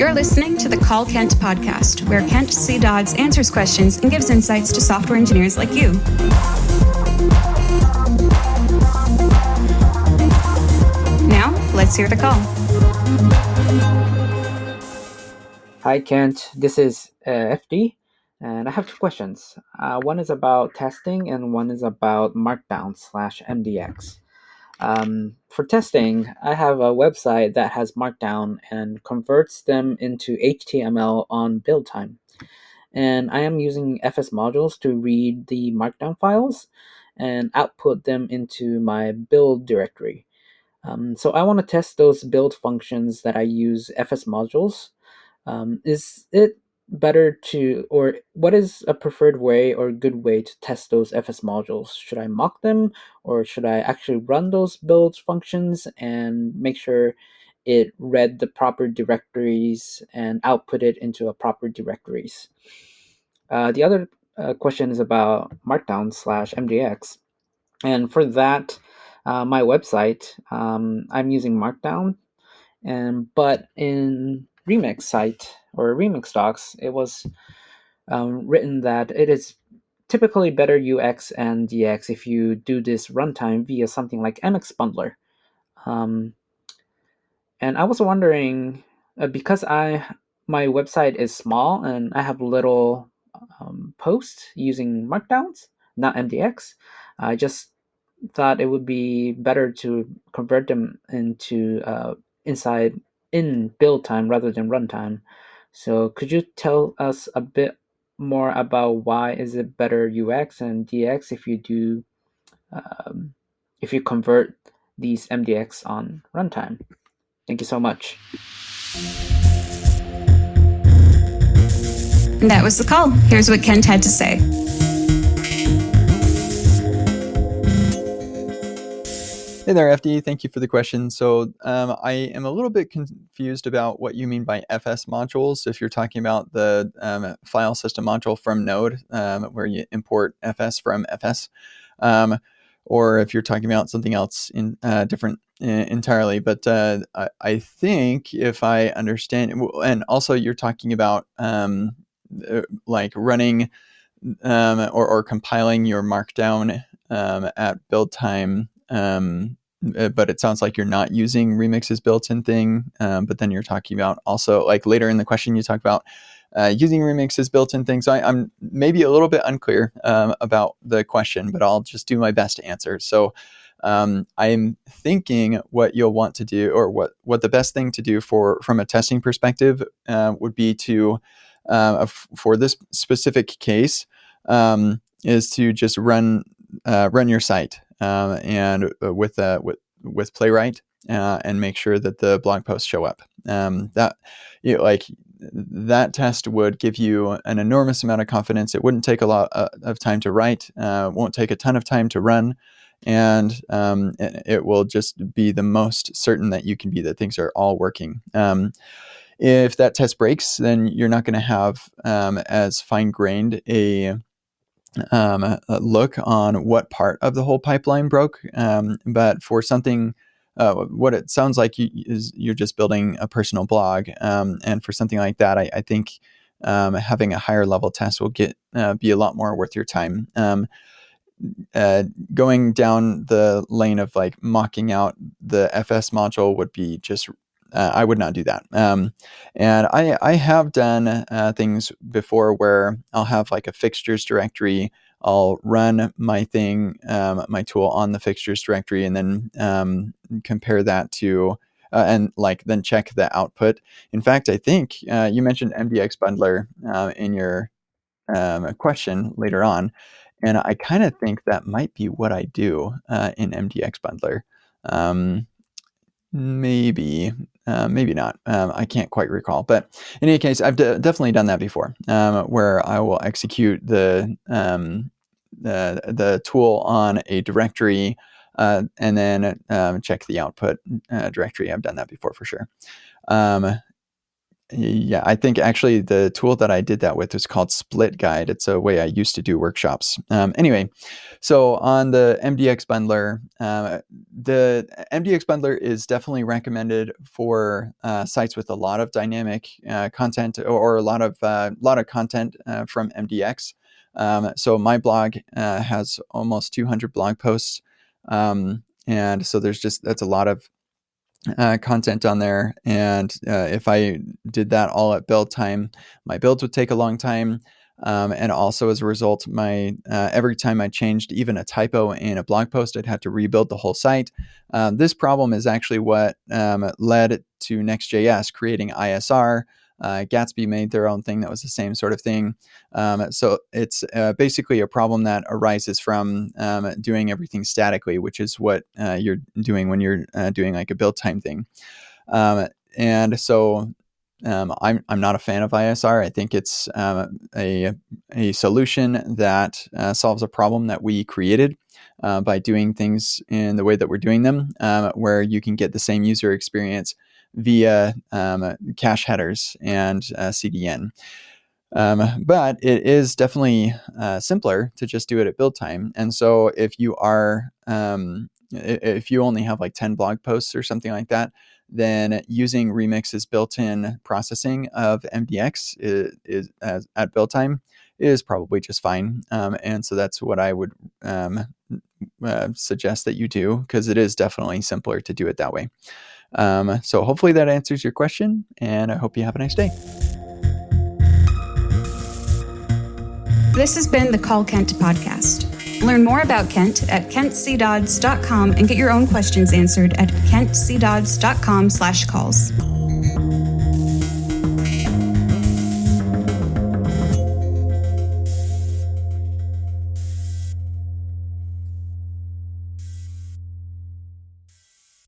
You're listening to the Call Kent podcast, where Kent C. Dodds answers questions and gives insights to software engineers like you. Now, let's hear the call. Hi, Kent. This is FD, and I have two questions. One is about testing, and one is about Markdown/MDX. For testing, I have a website that has Markdown and converts them into HTML on build time. And I am using FS modules to read the Markdown files and output them into my build directory. So I want to test those build functions that I use FS modules. Is it better to, or what is a preferred way or good way to test those FS modules? Should I mock them, or should I actually run those build functions and make sure it read the proper directories and output it into a proper directories? The other question is about Markdown/MDX. And for that, my website, I'm using Markdown, but in Remix site or Remix docs, it was written that it is typically better UX and DX if you do this runtime via something like MX Bundler. Um, and I was wondering, because my website is small and I have little posts using Markdowns, not MDX, I just thought it would be better to convert them into inside in build time rather than runtime. So could you tell us a bit more about why is it better UX and DX if you do if you convert these MDX on runtime? Thank you so much. And that was the call. Here's what Kent had to say. Hey there, FD. Thank you for the question. So I am a little bit confused about what you mean by FS modules. If you're talking about the file system module from Node, where you import FS from FS, or if you're talking about something else in different entirely. But I think if I understand, and also you're talking about like running or compiling your Markdown at build time. But it sounds like you're not using Remix's built-in thing. But then you're talking about also, like later in the question, you talk about using Remix's built-in thing. So I'm maybe a little bit unclear about the question, but I'll just do my best to answer. So I'm thinking what you'll want to do, or what the best thing to do from a testing perspective would be to, for this specific case, is to just run your site and with Playwright and make sure that the blog posts show up. That test would give you an enormous amount of confidence. It wouldn't take a lot of time to write. Won't take a ton of time to run. And it will just be the most certain that you can be that things are all working. If that test breaks, then you're not going to have as fine-grained a look on what part of the whole pipeline broke. But for something, what it sounds like you're just building a personal blog. And for something like that, I think having a higher level test will be a lot more worth your time. Going down the lane of like mocking out the FS module would be just, I would not do that. And I have done things before where I'll have like a fixtures directory. I'll run my thing, my tool on the fixtures directory, and then compare that to, and like then check the output. In fact, I think you mentioned MDX bundler in your question later on. And I kind of think that might be what I do in MDX bundler. Maybe not. I can't quite recall. But in any case, I've definitely done that before, where I will execute the tool on a directory and then check the output directory. I've done that before for sure. Yeah, I think actually the tool that I did that with is called Split Guide. It's a way I used to do workshops. Anyway, so on the MDX bundler, the MDX bundler is definitely recommended for sites with a lot of dynamic content or a lot of content from MDX. So my blog has almost 200 blog posts, and so that's a lot of content on there. And if I did that all at build time, my builds would take a long time. And also as a result, my every time I changed even a typo in a blog post, I'd have to rebuild the whole site. This problem is actually what led to Next.js creating ISR. Gatsby made their own thing that was the same sort of thing. So it's basically a problem that arises from doing everything statically, which is what you're doing when you're doing like a build time thing. And so I'm not a fan of ISR. I think it's a solution that solves a problem that we created by doing things in the way that we're doing them, where you can get the same user experience via cache headers and CDN. But it is definitely simpler to just do it at build time. And so if you only have like 10 blog posts or something like that, then using Remix's built-in processing of MDX is at build time is probably just fine. And so that's what I would suggest that you do, because it is definitely simpler to do it that way. So hopefully that answers your question, and I hope you have a nice day. This has been the Call Kent podcast. Learn more about Kent at kentcdodds.com and get your own questions answered at kentcdodds.com/calls.